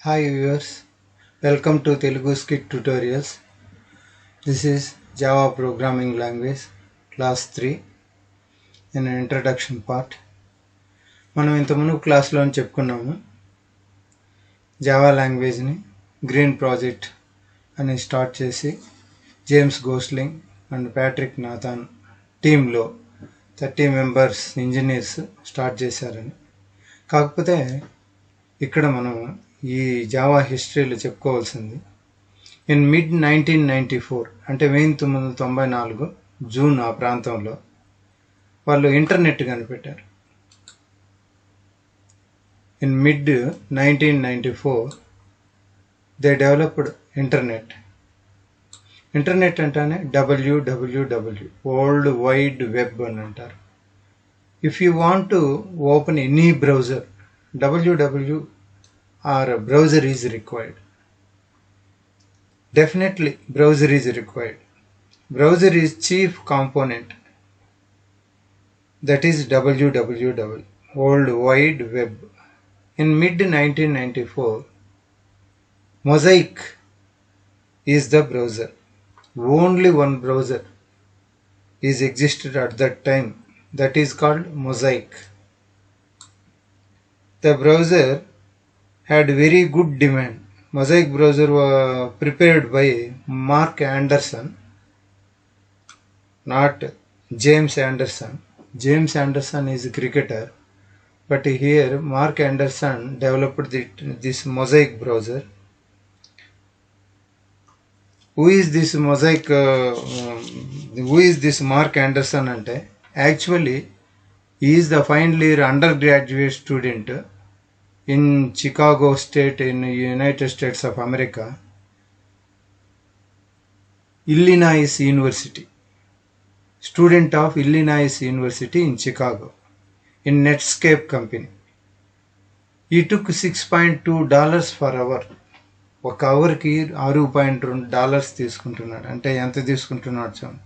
Hi viewers, welcome to Telugu Skit Tutorials. This is Java Programming Language Class 3 in an introduction part. మనం ఇంతకుముందు క్లాస్లో చెప్పుకున్నాము Java లాంగ్వేజ్ని green project అని start చేసి James Gosling and Patrick నాథాన్ టీంలో 30 members engineers start చేశారని. కాకపోతే ఇక్కడ మనం ఈ జావా హిస్టరీలో చెప్పుకోవాల్సింది ఇన్ మిడ్ 1994 అంటే 1994 జూన్ ఆ ప్రాంతంలో వాళ్ళు ఇంటర్నెట్ కనిపెట్టారు. In mid 1994 they developed internet. Internet అంటేనే WWW వరల్డ్ వైడ్ వెబ్ అని అంటారు. If you want to open any browser www or a browser is required. Definitely browser is required. Browser is chief component, that is www world wide web. In mid 1994 Mosaic is the browser. Only one browser is existed at that time, that is called Mosaic. The browser had very good demand. Mosaic browser was prepared by Mark Anderson, not James Anderson. James Anderson is a cricketer, but here Mark Anderson developed this Mosaic browser. Who is this Mosaic? Who is this Mark Anderson? Ante actually he is the final year undergraduate student in Chicago State in the United States of America, Illinois University, student of Illinois University in Chicago in Netscape company. He took $6.2 per hour. ఒక అవర్కి $6.2 తీసుకుంటున్నాడు. అంటే ఎంత తీసుకుంటున్నాడు చూడండి.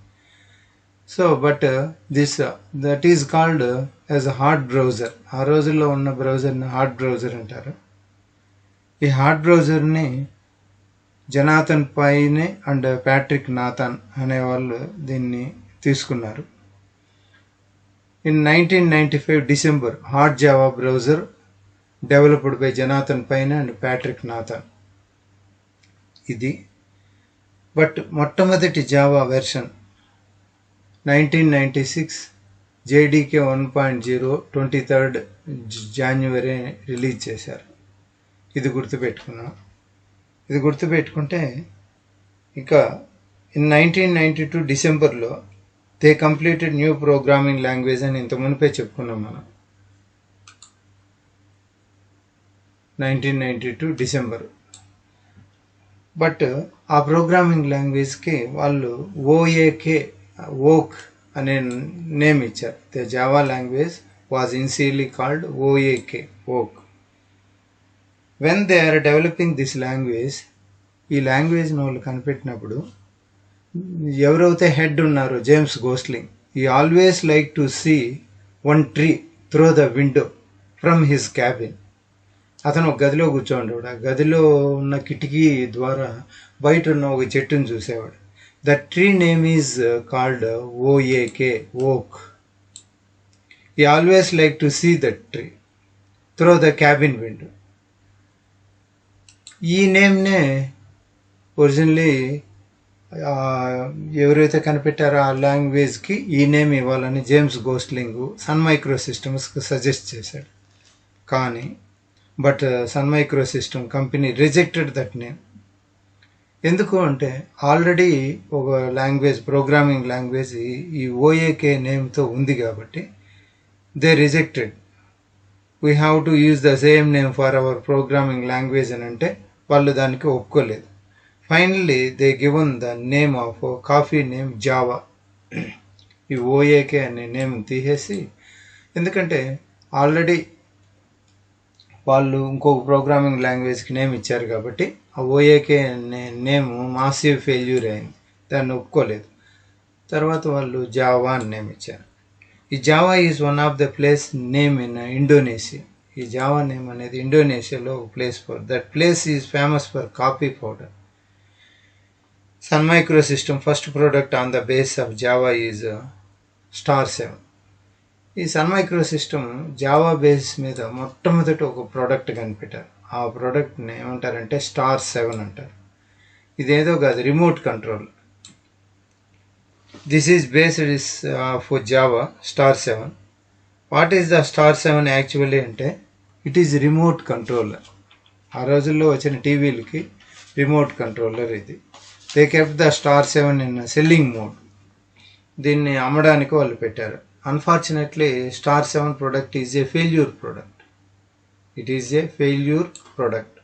So but this that is called as a hard browser. ఆ రోజుల్లో ఉన్న బ్రౌజర్ని hard browser అంటారు. ఈ హార్డ్ బ్రౌజర్ని జనాథన్ పైనే అండ్ ప్యాట్రిక్ నాథాన్ అనేవాళ్ళు దీన్ని తీసుకున్నారు. In 1995 December HotJava browser developed by Jonathan Payne and Patrick Naughton. ఇది బట్ మొట్టమొదటి Java version 1996 JDK 1.0 23rd January release చేశారు. ఇది గుర్తుపెట్టుకున్నాం. ఇది గుర్తుపెట్టుకుంటే ఇక ఇన్ 1992 డిసెంబర్లో they completed new programming language అని ఇంత మునిపే చెప్పుకున్నాం మనం. 1992 డిసెంబర్. బట్ ఆ ప్రోగ్రామింగ్ లాంగ్వేజ్కి వాళ్ళు ఓక్ అనే నేమ్ ఇచ్చారు. The Java language was initially called Oak. When they are developing this language, ఈ లాంగ్వేజ్ని వాళ్ళు కనిపెట్టినప్పుడు ఎవరైతే హెడ్ ఉన్నారో James Gosling, he always like to see one tree through the window from his cabin. అతను ఒక గదిలో కూర్చోండేవాడు. ఆ గదిలో ఉన్న కిటికీ ద్వారా బయట ఉన్న ఒక చెట్టును చూసేవాడు. The tree name is called oak. He always like to see that tree through the cabin window. ఈ నేమ్నే ఒరిజినల్లీ ఎవరైతే కనిపెట్టారో ఆ లాంగ్వేజ్కి ఈ నేమ్ ఇవ్వాలని జేమ్స్ గోస్లింగ్ సన్ మైక్రో సిస్టమ్స్కి సజెస్ట్ చేశాడు. కానీ but Sun Micro System company rejected that name. ఎందుకు అంటే ఆల్రెడీ ఒక లాంగ్వేజ్ ప్రోగ్రామింగ్ లాంగ్వేజ్ ఈ ఓఏకే నేమ్తో ఉంది కాబట్టి they rejected. We have to use the same name for hour programming language అని అంటే వాళ్ళు దానికి ఒప్పుకోలేదు. Finally they given the name of coffee name Java. ఈ ఓఏకే అనే నేమ్ తీసేసి, ఎందుకంటే ఆల్రెడీ వాళ్ళు ఇంకొక ప్రోగ్రామింగ్ లాంగ్వేజ్కి నేమ్ ఇచ్చారు కాబట్టి ఆ ఓఏకే అనే నేమ్ మాసివ్ ఫెయిల్యూర్ అయింది, దాన్ని ఒప్పుకోలేదు. తర్వాత వాళ్ళు జావా అని నేమ్ ఇచ్చారు. ఈ Java is one of the place name in Indonesia. ఈ జావా నేమ్ అనేది ఇండోనేషియాలో ఒక place for that place is famous for coffee powder. Sun Micro System first product on the base of Java is Star 7. ఈ Sun Micro System Java base మీద మొట్టమొదటి ఒక product కనిపెట్టారు. ఆ ప్రోడక్ట్ని ఏమంటారంటే స్టార్ 7 అంటారు. ఇదేదో కాదు, remote control. This is based for Java Star 7. What is the Star 7 actually అంటే ఇట్ ఈజ్ రిమోట్ కంట్రోలర్. ఆ రోజుల్లో వచ్చిన టీవీలకి రిమోట్ కంట్రోలర్ ఇది. They kept the Star 7 in selling mode. దీన్ని అమ్మడానికి వాళ్ళు పెట్టారు. Unfortunately Star 7 product is a failure product. It is a failure product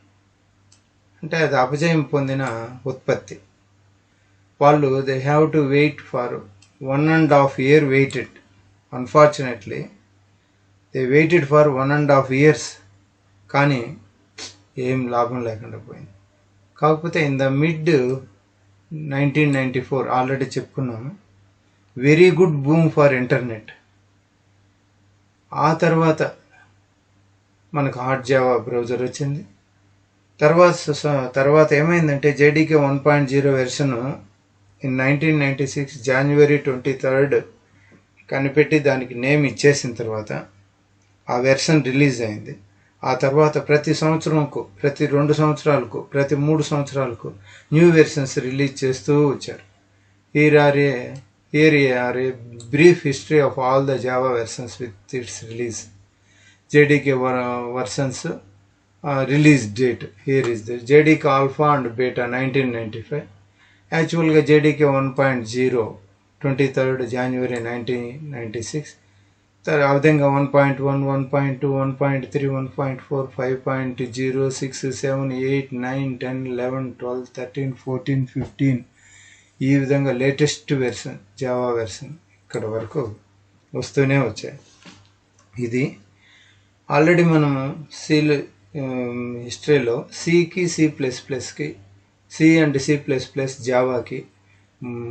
అంటే అది అపజయం పొందిన ఉత్పత్తి. వాళ్ళు they have to wait for 1.5 year weighted. Unfortunately they waited for 1.5 years, కానీ ఏం లాభం లేకుండా పోయింది. కాకపోతే ఇన్ ద మిడ్ 1994 ఆల్రెడీ చెప్పుకున్నాము, very good boom for internet. ఆ తర్వాత మనకు హాట్ జావా బ్రౌజర్ వచ్చింది. తర్వాత ఏమైందంటే జేడీకే 1.0 వెర్షన్ ఇన్ 1996 January 23 కనిపెట్టి దానికి నేమ్ ఇచ్చేసిన తర్వాత ఆ వెర్షన్ రిలీజ్ అయింది. ఆ తర్వాత ప్రతి సంవత్సరంకు, ప్రతి 2 సంవత్సరాలకు, ప్రతి 3 సంవత్సరాలకు న్యూ వెర్షన్స్ రిలీజ్ చేస్తూ వచ్చారు. Here are a brief history of all the Java versions with its release. JDK versions release date. Here is the JDK Alpha and Beta 1995. యాక్చువల్గా JDK 1.0 23 January 1996. ఆ విధంగా 1.1, 1.2, 1.3, 1.4, 5.0, 6, 7, 8, 9, 10, 11, 12, 13, 14, 15 ఈ విధంగా లేటెస్ట్ వెర్షన్ జావా వెర్షన్ ఇక్కడ వరకు వస్తూనే వచ్చాయి. ఇది ఆల్రెడీ మనము హిస్టరీలో సికి C++కి సి అండ్ C++ జావాకి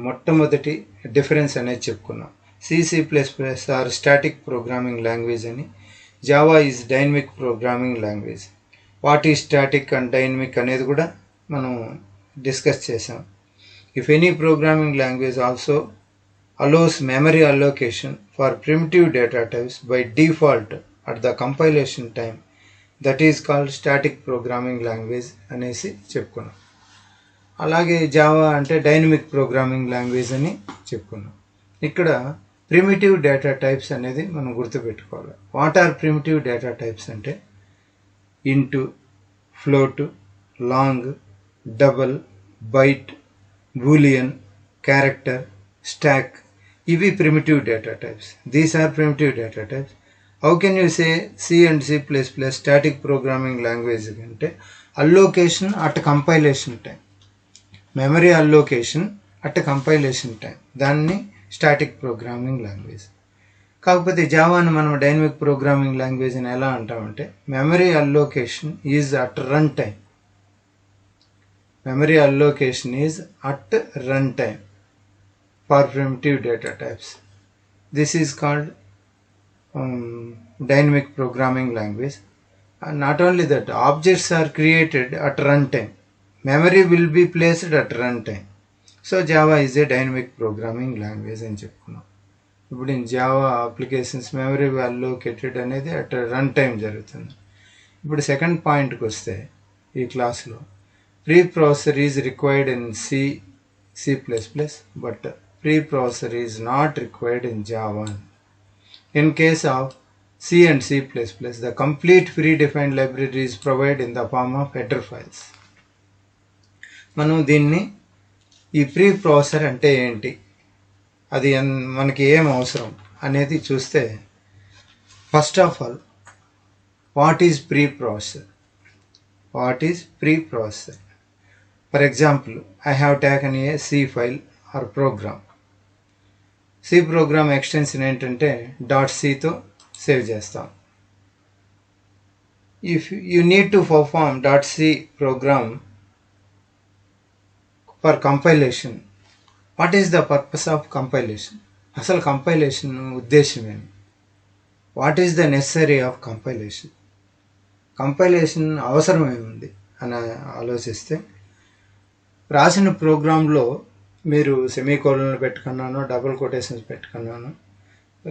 మొట్టమొదటి డిఫరెన్స్ అనేది చెప్పుకున్నాం. C++ are static programming language అని, Java is dynamic programming language. What is static and dynamic అనేది కూడా మనం డిస్కస్ చేసాం. If any programming language also allows memory allocation for primitive data types by default at the compilation time, that is called static programming language అనేసి చెప్పుకున్నాం. అలాగే Java అంటే dynamic programming language అని చెప్పుకున్నాం. ఇక్కడ ప్రిమిటివ్ డేటా టైప్స్ అనేది మనం గుర్తుపెట్టుకోవాలి. What are primitive data types అంటే int, float, long, double, byte, boolean, character, stack. ఇవి primitive data types. These are primitive data types. How can you say C and C++ static programming language అంటే allocation at compilation time, memory allocation at compilation time, దాన్ని static programming language. కాకపోతే జావాను మనం dynamic programming language అని ఎలా అంటామంటే memory allocation is at run time. Memory allocation is at runtime for primitive data types. This is called dynamic programming language. And not only that, objects are created at runtime. Memory will be placed at runtime. So Java is a dynamic programming language అని చెప్పుకున్నాం. ఇప్పుడు in Java applications memory allocated అనేది at runtime జరుగుతుంది. ఇప్పుడు second పాయింట్కి వస్తే ఈ క్లాస్లో preprocessor is required in C++, but preprocessor is not required in Java. In case of C and C++, the complete predefined library is provided in the form of header files. మనం దీన్ని ఈ pre processor అంటే ఏంటి, అది మనకి ఏం అవసరం అనేది చూస్తే, first of all what is pre processor? What is pre processor? For example, I have taken a C file or program. C program extension ఏంటంటే .cతో సేవ్ చేస్తాం. If you need to perform .c program for compilation, what is the purpose of compilation? అసలు compilation ఉద్దేశం ఏంటి? What is the necessary of compilation? Compilation అవసరమేముంది అని ఆలోచిస్తే, రాసిన ప్రోగ్రాంలో మీరు సెమీకోలన్లు పెట్టుకున్నాను, డబుల్ కొటేషన్స్ పెట్టుకున్నాను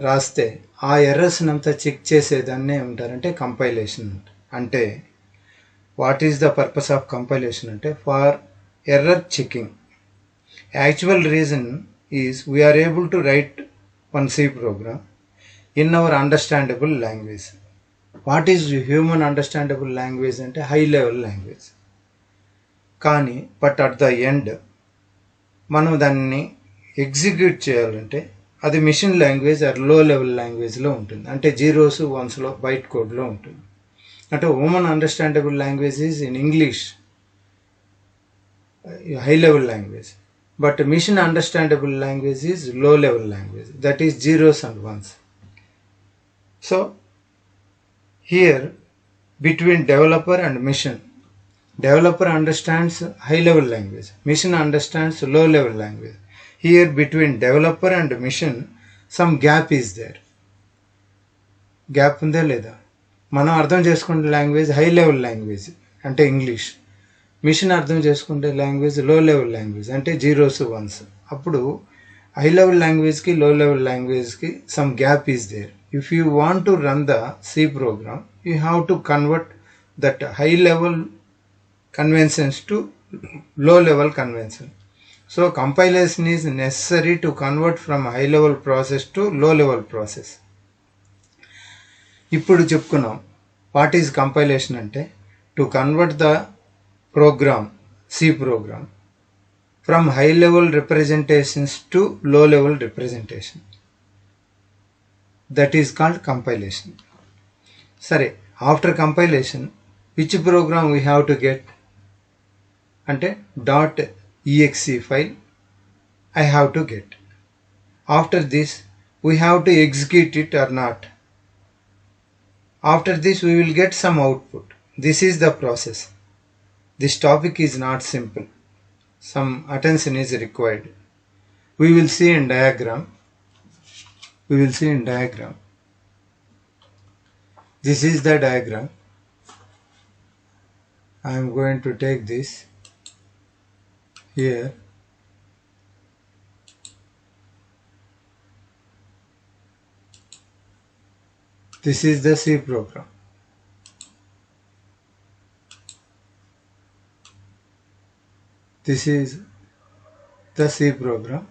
రాస్తే ఆ ఎర్రర్స్ని అంతా చెక్ చేసేదాన్నే ఏమంటారంటే కంపైలేషన్. అంటే what is the purpose of compilation అంటే for error checking. Actual reason is we are able to write one C program in our understandable language. What is human understandable language అంటే high level language. కానీ but at the end మనం దాన్ని execute చేయాలంటే అది machine language or low level లాంగ్వేజ్లో ఉంటుంది. అంటే zeros వన్స్లో బైట్ కోడ్లో ఉంటుంది. అంటే human understandable language is in English, high level language. But machine understandable language is low level language, that is zeros and ones. So here between developer and mission, developer understands high level language, mission understands low level language. Here between developer and mission some gap is there. Gap ఉందా లేదా? మనం అర్థం చేసుకునే language high level language అంటే English, machine అర్థం చేసుకునే language low level language అంటే zeros ones. అప్పుడు హై లెవెల్ లాంగ్వేజ్కి లో లెవెల్ లాంగ్వేజ్కి some gap is there. If you want to run the C program, you have to convert that high level conventions to low level convention. So compilation is necessary to convert from high level process to low level process. ఇప్పుడు చెప్పుకున్నాం what is compilation అంటే to convert the program, C program, from high level representations to low level representation. That is called compilation. సరే, after compilation which program we have to get అంటే .exe file I have to get. After this we have to execute it or not. After this we will get some output. This is the process. This topic is not simple. Some attention is required. We will see in diagram. This is the diagram. I am going to take this here. This is the C program. This is the C program.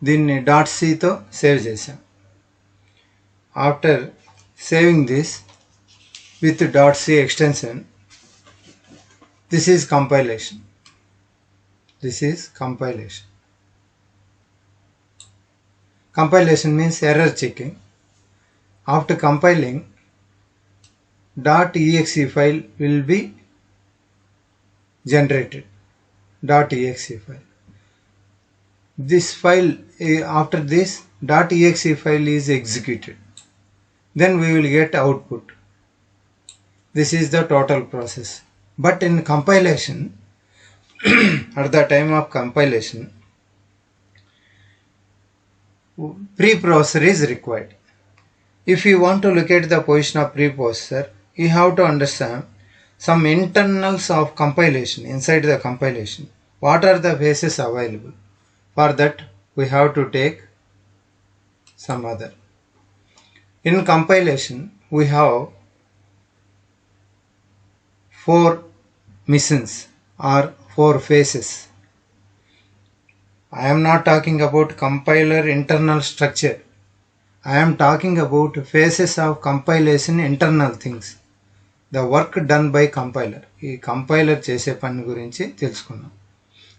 దీన్ని .cతో save చేశాం. After saving this with .c extension, this is compilation. Compilation means error checking. After compiling, .exe file will be generated. .exe file. This file, after this .exe file is executed. Then we will get output. This is the total process. But in compilation, at the time of compilation, preprocessor is required. If you want to look at the position of preprocessor, you have to understand some internals of compilation. Inside the compilation, what are the phases available? For that we have to take some other. In compilation we have 4 missions or 4 phases. I am not talking about compiler internal structure. I am talking about phases of compilation, internal things. The work done by compiler. ఈ compiler చేసే పని గురించి తెలుసుకున్నాం.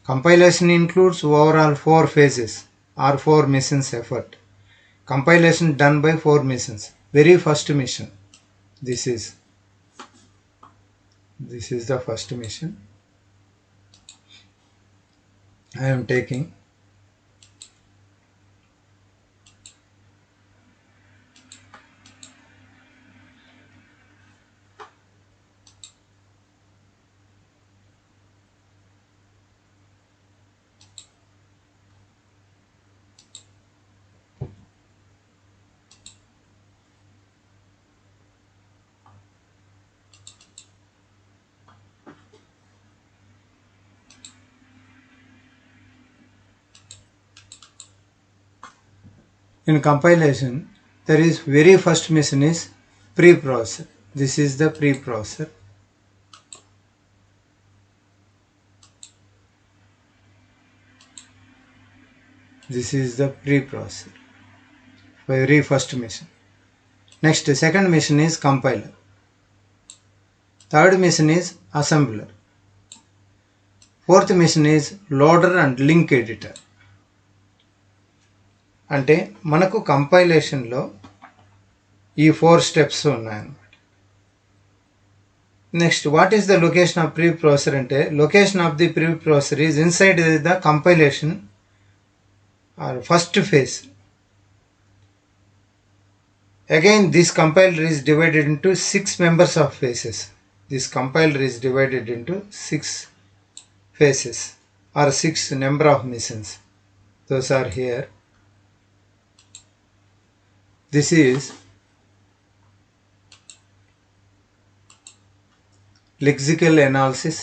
Compilation includes overall 4 phases or 4 missions effort. Compilation done by 4 missions. Very first mission. This is the first mission I am taking. In compilation, there is very first mission is preprocessor. This is the preprocessor. This is the preprocessor. Very first mission. Next, second mission is compiler. Third mission is assembler. Fourth mission is loader and link editor. అంటే మనకు కంపైలేషన్లో ఈ 4 steps ఉన్నాయన్నమాట. Next, what is the location of preprocessor అంటే location of the preprocessor is inside the compilation or first phase. Again, this compiler is divided into 6 members of phases. This compiler is divided into 6 phases or 6 number of missions. Those are here. This is lexical analysis,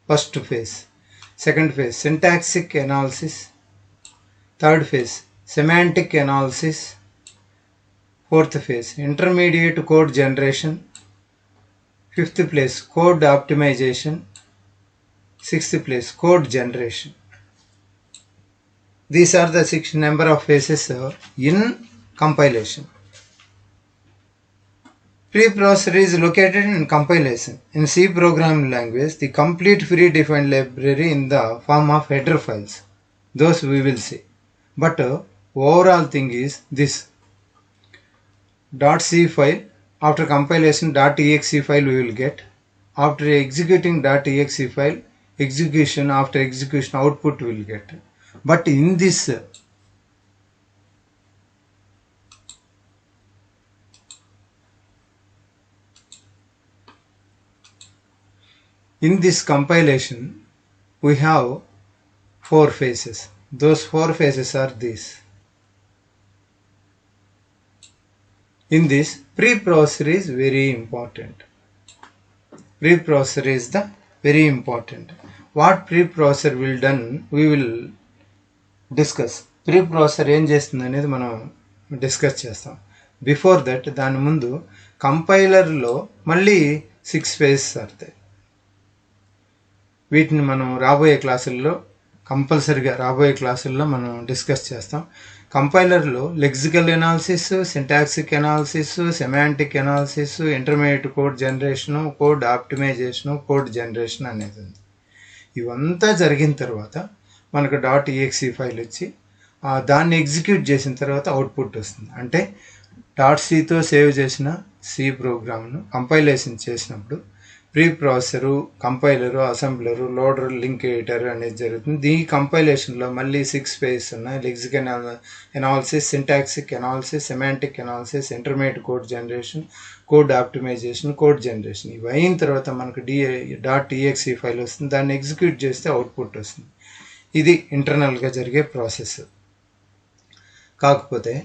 first phase. Second phase, syntactic analysis. Third phase, semantic analysis. Fourth phase, intermediate code generation. Fifth place, code optimization. Sixth place, code generation. These are the 6 number of phases in compilation. Preprocessor is located in compilation. In C programming language, the complete predefined library in the form of header files. Those we will see. But overall thing is this. .c file, after compilation .exe file we will get. After executing .exe file, execution, after execution output we will get. But in this compilation we have 4 phases. Those 4 phases are these. In this, preprocessor is very important. Preprocessor is the very important. What preprocessor will done, we will discuss. Preprocessor ఏం చేస్తుంది అనేది మనం discuss చేస్తాం. Before that దాని ముందు కంపైలర్లో మళ్ళీ 6 phases అవుతాయి. వీటిని మనం రాబోయే క్లాసుల్లో కంపల్సరిగా మనం డిస్కస్ చేస్తాం. కంపైలర్లో lexical analysis, syntactic analysis, semantic analysis, intermediate code generation, code optimisation, code generation అనేది ఉంది. ఇవంతా జరిగిన తర్వాత మనకు .exe ఫైల్ వచ్చి దాన్ని ఎగ్జిక్యూట్ చేసిన తర్వాత అవుట్పుట్ వస్తుంది. అంటే .cతో సేవ్ చేసిన సి ప్రోగ్రామ్ను కంపైలేషన్ చేసినప్పుడు preprocessor, compiler, assembler, loader, link editor అనేది జరుగుతుంది. ఈ కంపైలేషన్లో మళ్ళీ 6 phases ఉన్నాయి. Lexical analysis, syntactic analysis, semantic analysis, intermediate code generation, code optimisation, code generation. ఇవి అయిన తర్వాత మనకు .exe ఫైల్ వస్తుంది. దాన్ని ఎగ్జిక్యూట్ చేస్తే అవుట్పుట్ వస్తుంది. ఇది ఇంటర్నల్గా జరిగే ప్రాసెస్. కాకపోతే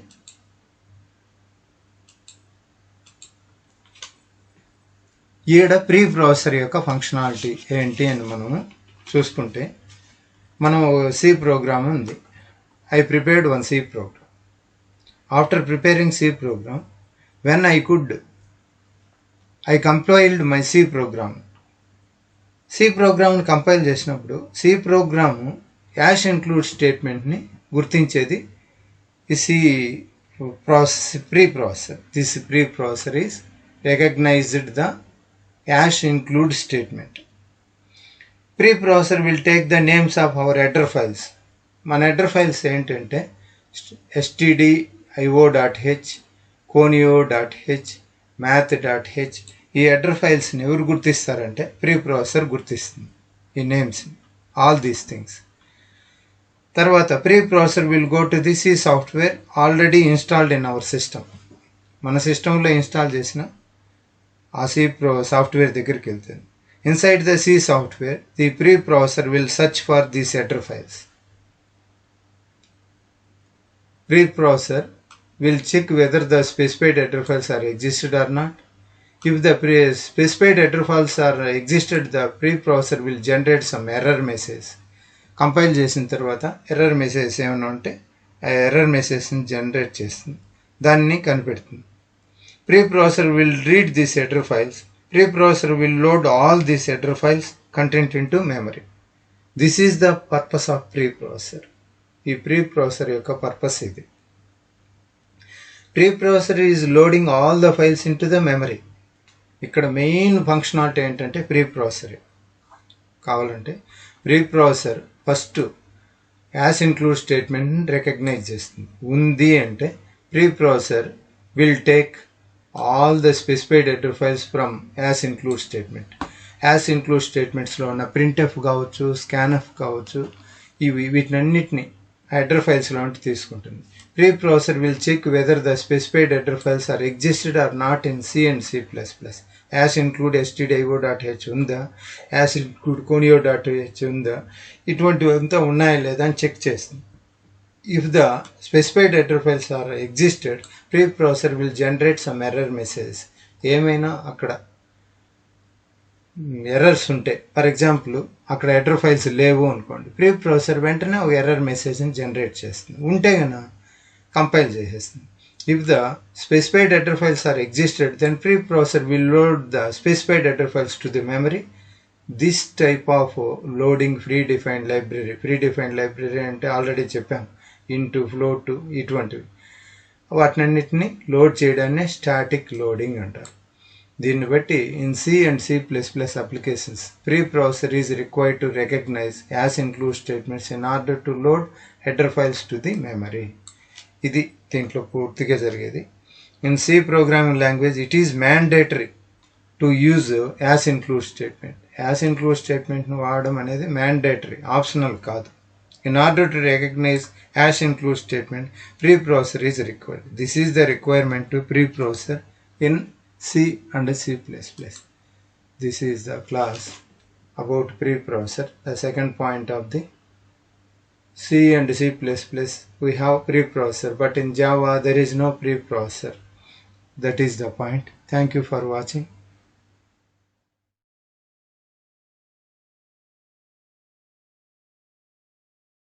ఈడ ప్రీ ప్రాసెసర్ యొక్క ఫంక్షనాలిటీ ఏంటి అని మనము చూసుకుంటే, మనం సి ప్రోగ్రామ్ ఉంది. I prepared one C program. After preparing C program, when I compiled my C program. C ప్రోగ్రామ్ని కంపైల్ చేసినప్పుడు సి ప్రోగ్రాము యాష్ ఇంక్లూడ్ స్టేట్మెంట్ని గుర్తించేది ఈ C preprocessor. This preprocessor is recognized the hash include statement. Preprocessor will take the names of our header files. మన header files ఏంటంటే stdio.h, conio.h, math.h. ఈ header filesని ఎవరు గుర్తిస్తారంటే preprocessor గుర్తిస్తుంది ఈ నేమ్స్ని, all these things. తర్వాత preprocessor will go to the C software already installed in our system. మన సిస్టంలో install చేసిన ఆ సి సాఫ్ట్వేర్ దగ్గరికి వెళ్తుంది. Inside the C software the preprocessor will search for these header files. Preprocessor will check whether the specified header files are existed or not. If the specified header files are existed, the preprocessor will generate some error message. Compile చేసిన తర్వాత error message ఏమైనా ఉంటే ఆ error మెసేజ్ని generate చేస్తుంది, దాన్ని కనిపెడుతుంది. Preprocessor will read these header files. Preprocessor will load all these header files content into memory. This is the purpose of preprocessor. ఈ preprocessor యొక్క పర్పస్ ఇది. Preprocessor is loading all the files into the memory. ఇక్కడ main functionality ఏంటంటే preprocessor. కావాలంటే preprocessor first hash include స్టేట్మెంట్ని recognise చేస్తుంది. ఉంది అంటే preprocessor will take all the specified header files from as include statement. as include statements లో ఉన్న printf కావచ్చు, scanf కావచ్చు, వీటినన్నిటిని హెడర్ ఫైల్స్ లాంటి తీసుకుంటుంది. Preprocessor will check whether the specified header files are existed or not in C and C++. as include stdio.h ఉందా, as include conio.h ఉందా, ఇటువంటివంతా ఉన్నాయా లేదా అని చెక్ చేస్తుంది. If the specified header files are existed, preprocessor will generate some error messages. ఏమైనా అక్కడ errors ఉంటే, for example అక్కడ హెడర్ ఫైల్స్ లేవు అనుకోండి, ప్రీప్రాసెసర్ వెంటనే ఒక ఎర్రర్ మెసేజ్ని జనరేట్ చేస్తుంది. ఉంటే కనుక కంపైల్ చేసేస్తుంది. If the specified header files are existed, then preprocessor will load the specified header files to the memory. This type of loading predefined library అంటే ఆల్రెడీ చెప్పాం, ఇంటూ ఫ్లోట్ ఇటువంటివి, వాటినన్నిటిని load చేయడాన్ని static loading అంటారు. దీన్ని బట్టి in C and C plus plus applications preprocessor is required to recognise hash include statements in order to load header files to the memory. ఇది దీంట్లో పూర్తిగా జరిగేది. In C programming language it is mandatory to use hash include statement. Hash include స్టేట్మెంట్ను వాడడం అనేది mandatory, optional కాదు. In order to recognize hash include statement, preprocessor is required. This is the requirement to preprocessor in C and C++. This is the class about preprocessor. The second point of the C and C++, we have preprocessor, but in Java there is no preprocessor. That is the point. Thank you for watching.